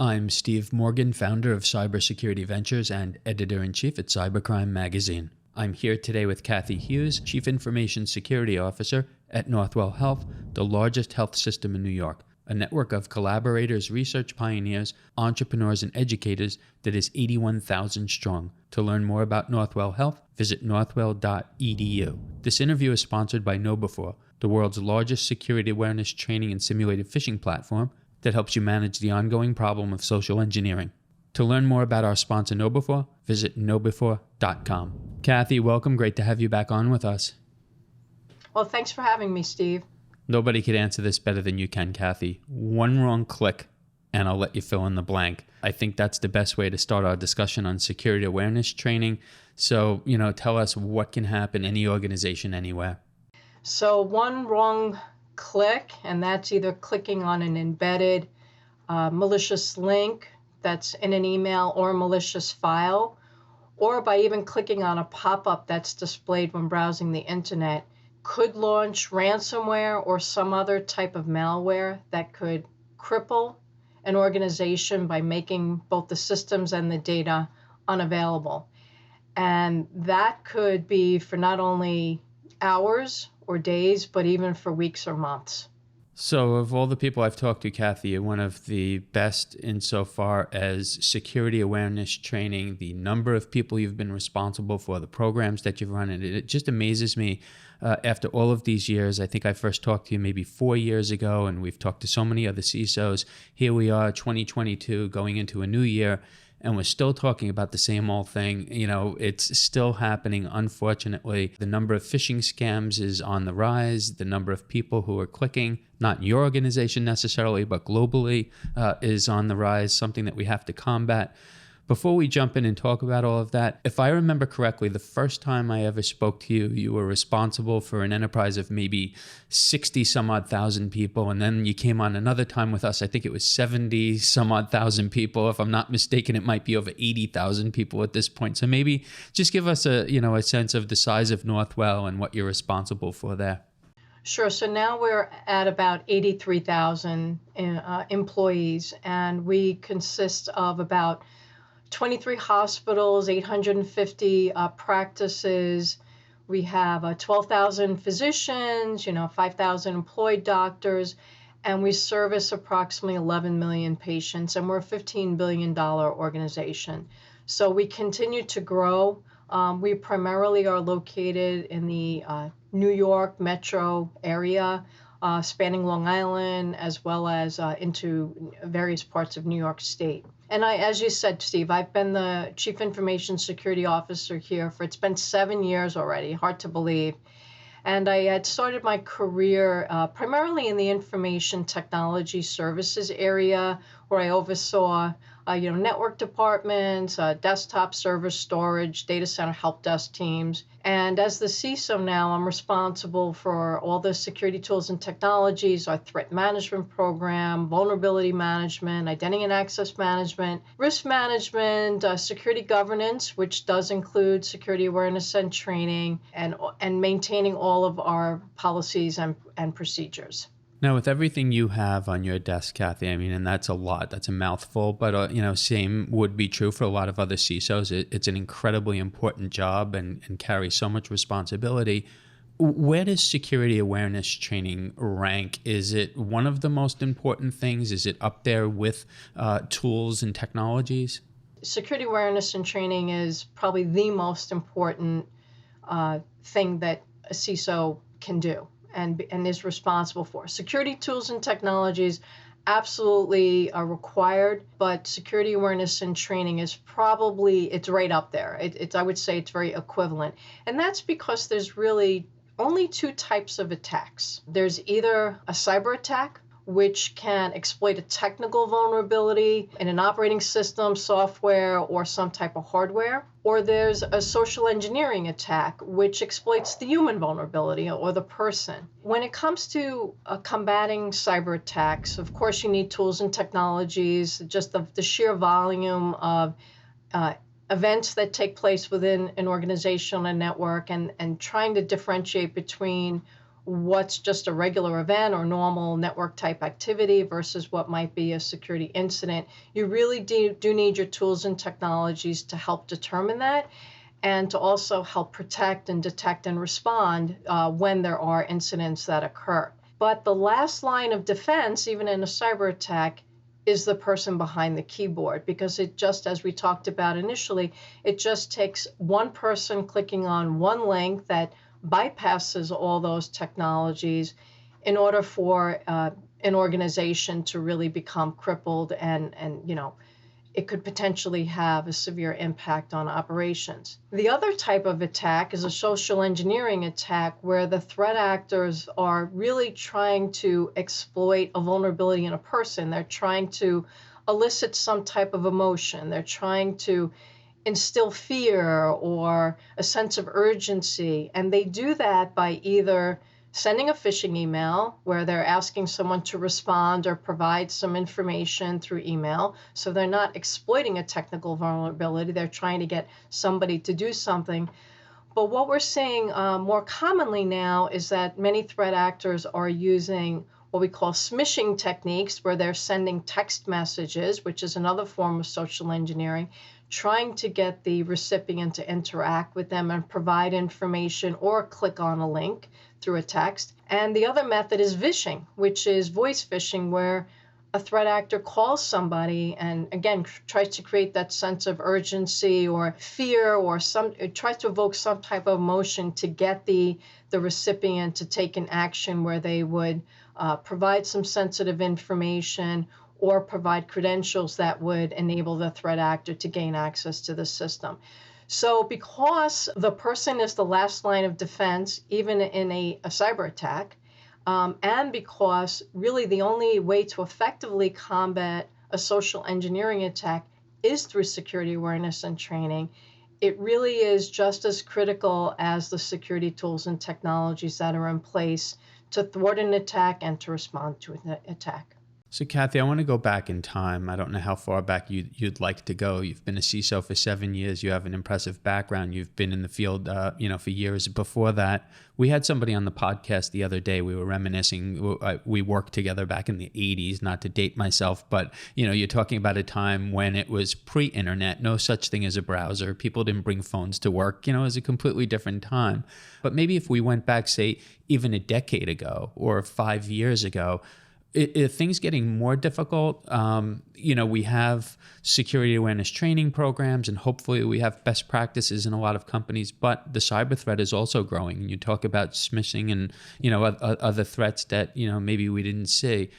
I'm Steve Morgan, founder of Cybersecurity Ventures and editor-in-chief at Cybercrime magazine. I'm here today with Kathy Hughes, Chief Information Security Officer at Northwell Health, the largest health system in New York, a network of collaborators, research pioneers, entrepreneurs, and educators that is 81,000 strong. To learn more about Northwell Health, visit northwell.edu. This interview is sponsored by KnowBe4, the world's largest security awareness training and simulated phishing platform that helps you manage the ongoing problem of social engineering. To learn more about our sponsor KnowBe4, visit knowbe4.com. Kathy, welcome. Great to have you back on with us. Well, thanks for having me, Steve. Nobody could answer this better than you can, Kathy. One wrong click, and I'll let you fill in the blank. I think that's the best way to start our discussion on security awareness training. So, tell us what can happen, any organization, anywhere. So one wrong click, and that's either clicking on an embedded malicious link that's in an email or a malicious file, or by even clicking on a pop-up that's displayed when browsing the internet, could launch ransomware or some other type of malware that could cripple an organization by making both the systems and the data unavailable. And that could be for not only hours or days, but even for weeks or months. So of all the people I've talked to, Kathy, you're one of the best insofar as security awareness training, the number of people you've been responsible for, the programs that you've run. And it just amazes me after all of these years. I think I first talked to you maybe 4 years ago, and we've talked to so many other CISOs. Here we are, 2022, going into a new year, and we're still talking about the same old thing. It's still happening, unfortunately. The number of phishing scams is on the rise. The number of people who are clicking, not in your organization necessarily, but globally, is on the rise, something that we have to combat. Before we jump in and talk about all of that, if I remember correctly, the first time I ever spoke to you, you were responsible for an enterprise of maybe 60 some odd thousand people. And then you came on another time with us. I think it was 70 some odd thousand people. If I'm not mistaken, it might be over 80,000 people at this point. So maybe just give us a sense of the size of Northwell and what you're responsible for there. Sure. So now we're at about 83,000 employees, and we consist of about 23 hospitals, 850 practices. We have 12,000 physicians, 5,000 employed doctors, and we service approximately 11 million patients, and we're a $15 billion organization. So we continue to grow. We primarily are located in the New York metro area, spanning Long Island, as well as into various parts of New York State. And as you said, Steve, I've been the Chief Information Security Officer here it's been 7 years already, hard to believe. And I had started my career primarily in the information technology services area, where I oversaw network departments, desktop server storage, data center help desk teams. And as the CISO now, I'm responsible for all the security tools and technologies, our threat management program, vulnerability management, identity and access management, risk management, security governance, which does include security awareness and training, and maintaining all of our policies and procedures. Now, with everything you have on your desk, Kathy, and that's a lot, that's a mouthful, but, same would be true for a lot of other CISOs. It's an incredibly important job and carries so much responsibility. Where does security awareness training rank? Is it one of the most important things? Is it up there with tools and technologies? Security awareness and training is probably the most important thing that a CISO can do and is responsible for. Security tools and technologies absolutely are required, but security awareness and training is it's right up there. I would say it's very equivalent. And that's because there's really only two types of attacks. There's either a cyber attack, which can exploit a technical vulnerability in an operating system, software, or some type of hardware. Or there's a social engineering attack, which exploits the human vulnerability or the person. When it comes to combating cyber attacks, of course, you need tools and technologies, just the sheer volume of events that take place within an organization and network, and trying to differentiate between what's just a regular event or normal network type activity versus what might be a security incident. You really do need your tools and technologies to help determine that, and to also help protect and detect and respond when there are incidents that occur. But the last line of defense, even in a cyber attack, is the person behind the keyboard, because it just, as we talked about initially, it just takes one person clicking on one link that bypasses all those technologies in order for an organization to really become crippled, and it could potentially have a severe impact on operations. The other type of attack is a social engineering attack, where the threat actors are really trying to exploit a vulnerability in a person. They're trying to elicit some type of emotion. They're trying to instill fear or a sense of urgency. And they do that by either sending a phishing email where they're asking someone to respond or provide some information through email. So they're not exploiting a technical vulnerability. They're trying to get somebody to do something. But what we're seeing more commonly now is that many threat actors are using what we call smishing techniques, where they're sending text messages, which is another form of social engineering, trying to get the recipient to interact with them and provide information or click on a link through a text. And the other method is vishing, which is voice phishing, where a threat actor calls somebody and, again, tries to create that sense of urgency or fear, or tries to evoke some type of emotion to get the recipient to take an action where they would provide some sensitive information or provide credentials that would enable the threat actor to gain access to the system. So because the person is the last line of defense, even in a cyber attack, and because really the only way to effectively combat a social engineering attack is through security awareness and training, it really is just as critical as the security tools and technologies that are in place to thwart an attack and to respond to an attack. So, Kathy, I want to go back in time. I don't know how far back you'd like to go. You've been a CISO for 7 years. You have an impressive background. You've been in the field, for years before that. We had somebody on the podcast the other day. We were reminiscing. We worked together back in the 80s, not to date myself, but, you're talking about a time when it was pre-internet, no such thing as a browser. People didn't bring phones to work. It was a completely different time. But maybe if we went back, say, even a decade ago or 5 years ago, are things getting more difficult? We have security awareness training programs, and hopefully we have best practices in a lot of companies, but the cyber threat is also growing. You talk about smishing and, other threats that, maybe we didn't see.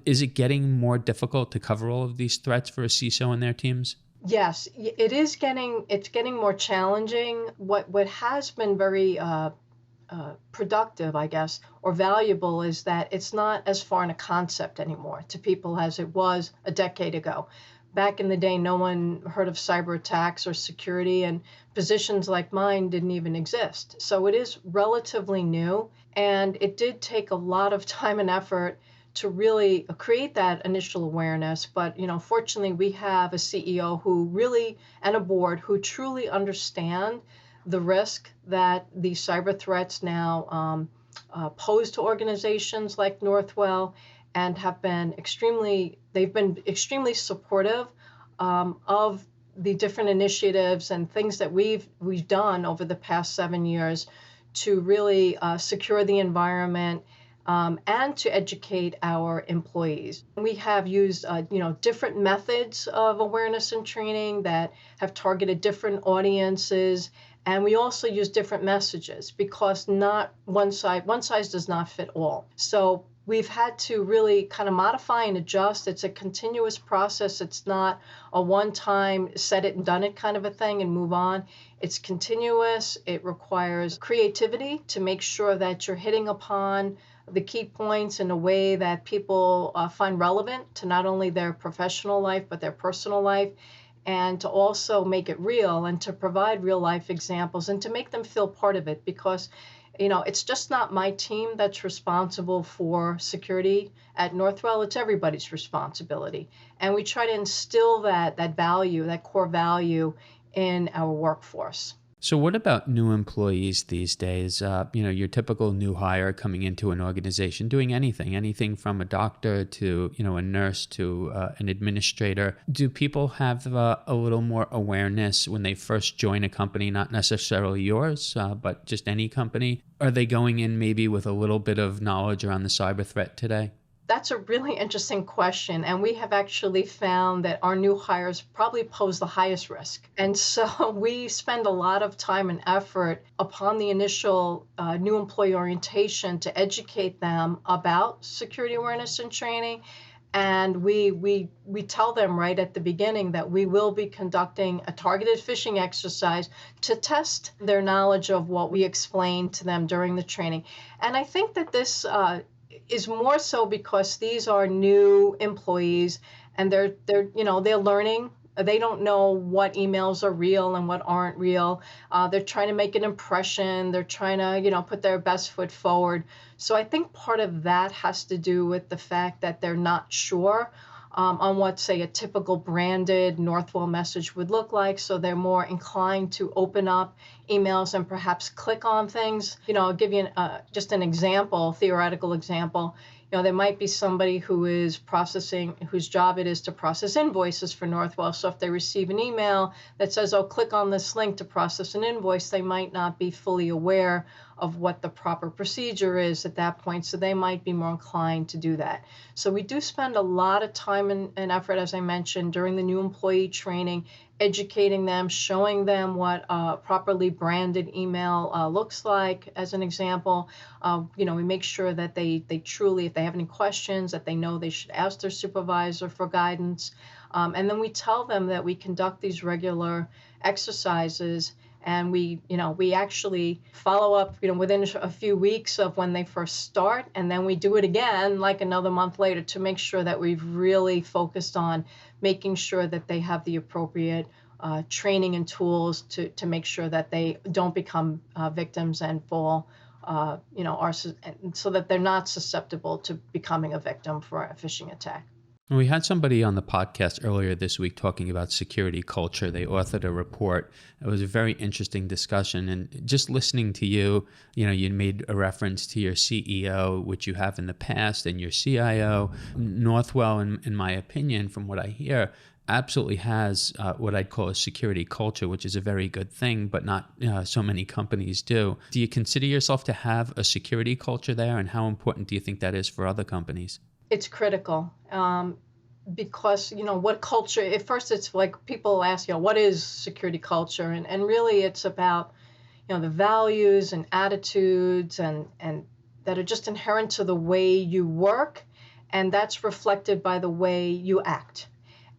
Is it getting more difficult to cover all of these threats for a CISO and their teams? Yes, it's getting more challenging. What has been very productive, I guess, or valuable, is that it's not as foreign a concept anymore to people as it was a decade ago. Back in the day, no one heard of cyber attacks or security, and positions like mine didn't even exist. So it is relatively new, and it did take a lot of time and effort to really create that initial awareness. But, fortunately, we have a CEO who really, and a board who truly understand the risk that these cyber threats now pose to organizations like Northwell, and they've been extremely supportive of the different initiatives and things that we've done over the past 7 years to really secure the environment and to educate our employees. We have used different methods of awareness and training that have targeted different audiences. And we also use different messages, because not one size does not fit all. So we've had to really kind of modify and adjust. It's a continuous process. It's not a one-time set it and done it kind of a thing and move on. It's continuous. It requires creativity to make sure that you're hitting upon the key points in a way that people find relevant to not only their professional life, but their personal life, and to also make it real and to provide real life examples and to make them feel part of it, because it's just not my team that's responsible for security at Northwell. It's everybody's responsibility. And we try to instill that value, that core value, in our workforce. So, what about new employees these days? Your typical new hire coming into an organization, doing anything from a doctor to, a nurse to an administrator. Do people have a little more awareness when they first join a company, not necessarily yours, but just any company? Are they going in maybe with a little bit of knowledge around the cyber threat today? That's a really interesting question. And we have actually found that our new hires probably pose the highest risk. And so we spend a lot of time and effort upon the initial new employee orientation to educate them about security awareness and training. And we tell them right at the beginning that we will be conducting a targeted phishing exercise to test their knowledge of what we explained to them during the training. And I think that this is more so because these are new employees and they're learning. They don't know what emails are real and what aren't real. They're trying to make an impression. They're trying to, put their best foot forward. So I think part of that has to do with the fact that they're not sure on what, say, a typical branded Northwell message would look like. So they're more inclined to open up emails and perhaps click on things. I'll give you just an example, theoretical example. There might be somebody whose job it is to process invoices for Northwell. So if they receive an email that says, oh, click on this link to process an invoice, they might not be fully aware of what the proper procedure is at that point. So they might be more inclined to do that. So we do spend a lot of time and effort, as I mentioned, during the new employee training, educating them, showing them what a properly branded email looks like, as an example. We make sure that they truly, if they have any questions, that they know they should ask their supervisor for guidance. And then we tell them that we conduct these regular exercises, and we actually follow up, within a few weeks of when they first start, and then we do it again like another month later to make sure that we've really focused on making sure that they have the appropriate training and tools to make sure that they don't become victims and fall, so that they're not susceptible to becoming a victim for a phishing attack. We had somebody on the podcast earlier this week talking about security culture. They authored a report. It was a very interesting discussion. And just listening to you, you made a reference to your CEO, which you have in the past, and your CIO. Northwell, in my opinion, from what I hear, absolutely has what I'd call a security culture, which is a very good thing, but not so many companies do. Do you consider yourself to have a security culture there, and how important do you think that is for other companies? It's critical because, what culture, at first it's like people ask, what is security culture? And really it's about, the values and attitudes and that are just inherent to the way you work. And that's reflected by the way you act.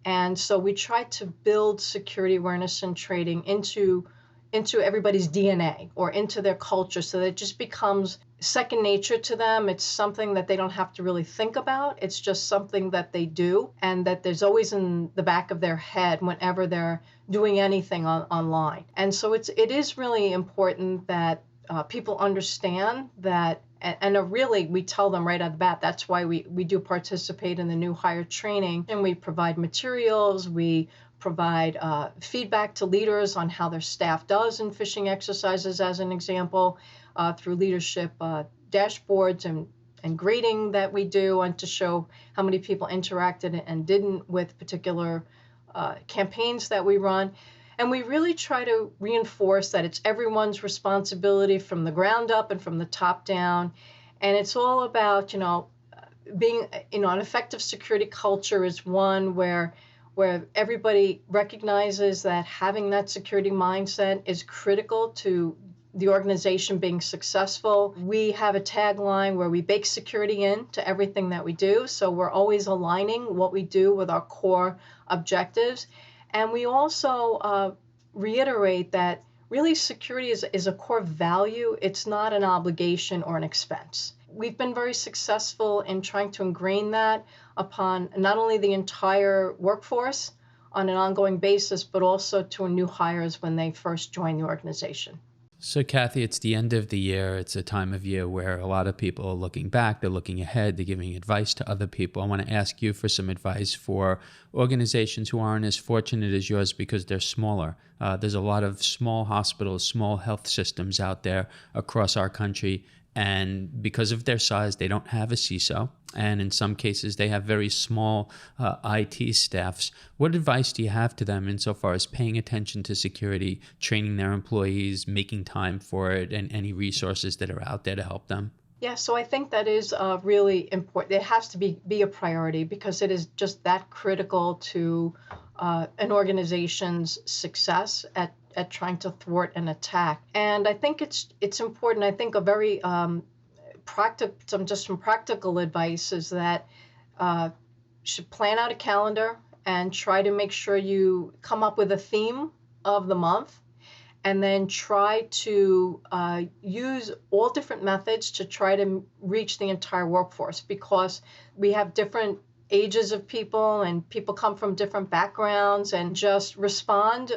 And so we try to build security awareness and training into everybody's DNA or into their culture, so that it just becomes second nature to them. It's something that they don't have to really think about. It's just something that they do, and that there's always in the back of their head whenever they're doing anything online. And so it is really important that people understand that, and really we tell them right at the bat. That's why we do participate in the new hire training, and we provide materials. We provide feedback to leaders on how their staff does in phishing exercises, as an example, through leadership dashboards and grading that we do, and to show how many people interacted and didn't with particular campaigns that we run. And we really try to reinforce that it's everyone's responsibility from the ground up and from the top down. And it's all about, being, an effective security culture is one where everybody recognizes that having that security mindset is critical to the organization being successful. We have a tagline where we bake security into everything that we do. So we're always aligning what we do with our core objectives. And we also reiterate that really security is a core value. It's not an obligation or an expense. We've been very successful in trying to ingrain that upon not only the entire workforce on an ongoing basis, but also to new hires when they first join the organization. So, Kathy, it's the end of the year. It's a time of year where a lot of people are looking back, they're looking ahead, they're giving advice to other people. I want to ask you for some advice for organizations who aren't as fortunate as yours because they're smaller. There's a lot of small hospitals, small health systems out there across our country. And because of their size, they don't have a CISO. And in some cases, they have very small IT staffs. What advice do you have to them insofar as paying attention to security, training their employees, making time for it, and any resources that are out there to help them? Yeah, so I think that is really important. It has to be a priority because it is just that critical to an organization's success at trying to thwart an attack. And I think it's important. I think a very some practical advice is that you should plan out a calendar and try to make sure you come up with a theme of the month, and then try to use all different methods to try to reach the entire workforce, because we have different ages of people and people come from different backgrounds, and just respond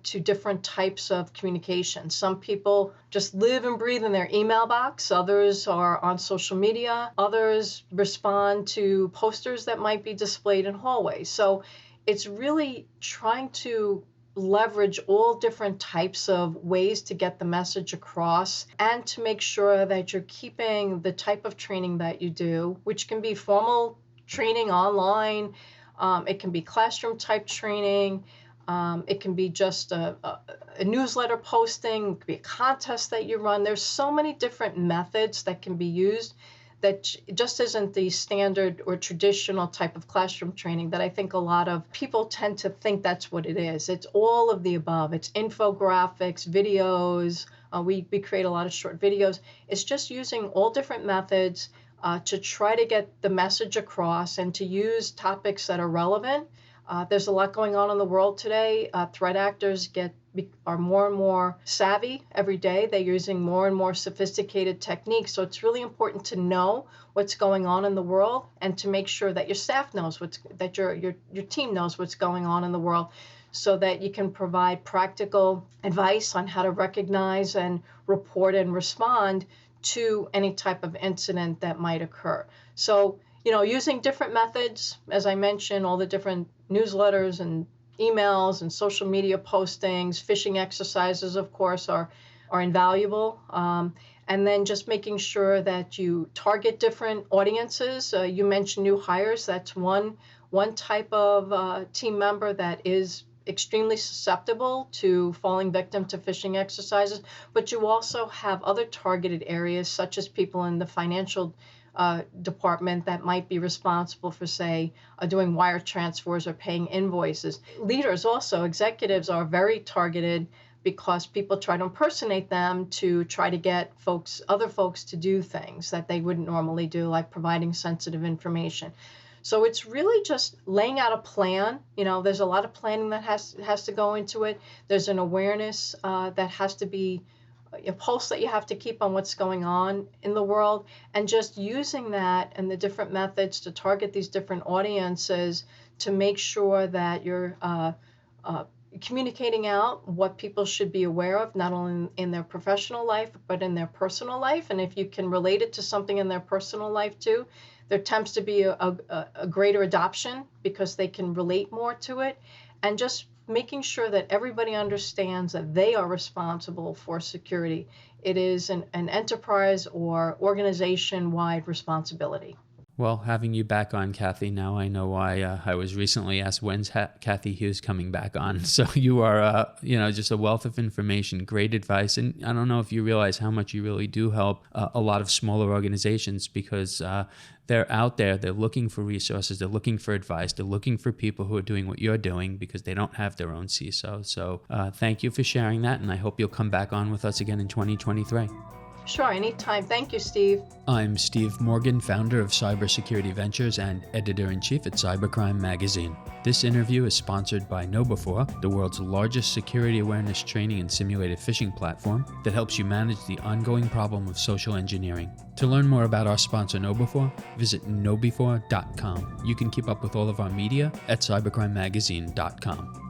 to different types of communication. Some people just live and breathe in their email box. Others are on social media. Others respond to posters that might be displayed in hallways. So it's really trying to leverage all different types of ways to get the message across, and to make sure that you're keeping the type of training that you do, which can be formal training online, it can be classroom type training, it can be just a newsletter posting, it could be a contest that you run. There's so many different methods that can be used that just isn't the standard or traditional type of classroom training that I think a lot of people tend to think that's what it is. It's all of the above. It's infographics, videos. We create a lot of short videos. It's just using all different methods to try to get the message across and to use topics that are relevant. There's a lot going on in the world today. Threat actors are more and more savvy every day. They're using more and more sophisticated techniques. So it's really important to know what's going on in the world, and to make sure that your staff knows that your team knows what's going on in the world, so that you can provide practical advice on how to recognize and report and respond to any type of incident that might occur. So, using different methods, as I mentioned, all the different newsletters and emails and social media postings, phishing exercises, of course, are invaluable. And then just making sure that you target different audiences. You mentioned new hires. That's one type of team member that is extremely susceptible to falling victim to phishing exercises. But you also have other targeted areas, such as people in the financial department that might be responsible for, say, doing wire transfers or paying invoices. Leaders also, executives, are very targeted because people try to impersonate them to try to get other folks to do things that they wouldn't normally do, like providing sensitive information. So it's really just laying out a plan. There's a lot of planning that has to go into it. There's an awareness that has to be a pulse that you have to keep on what's going on in the world, and just using that and the different methods to target these different audiences to make sure that you're communicating out what people should be aware of, not only in their professional life, but in their personal life. And if you can relate it to something in their personal life too, there tends to be a greater adoption because they can relate more to it. And just making sure that everybody understands that they are responsible for security. It is an enterprise or organization-wide responsibility. Well, having you back on, Kathy, now I know why I was recently asked, when's Kathy Hughes coming back on? So you are, just a wealth of information, great advice. And I don't know if you realize how much you really do help a lot of smaller organizations, because they're out there, they're looking for resources, they're looking for advice, they're looking for people who are doing what you're doing because they don't have their own CISO. So thank you for sharing that, and I hope you'll come back on with us again in 2023. Sure, anytime. Thank you, Steve. I'm Steve Morgan, founder of Cybersecurity Ventures and editor-in-chief at Cybercrime magazine. This interview is sponsored by KnowBe4, the world's largest security awareness training and simulated phishing platform that helps you manage the ongoing problem of social engineering. To learn more about our sponsor KnowBe4, visit knowbe4.com. You can keep up with all of our media at cybercrimemagazine.com.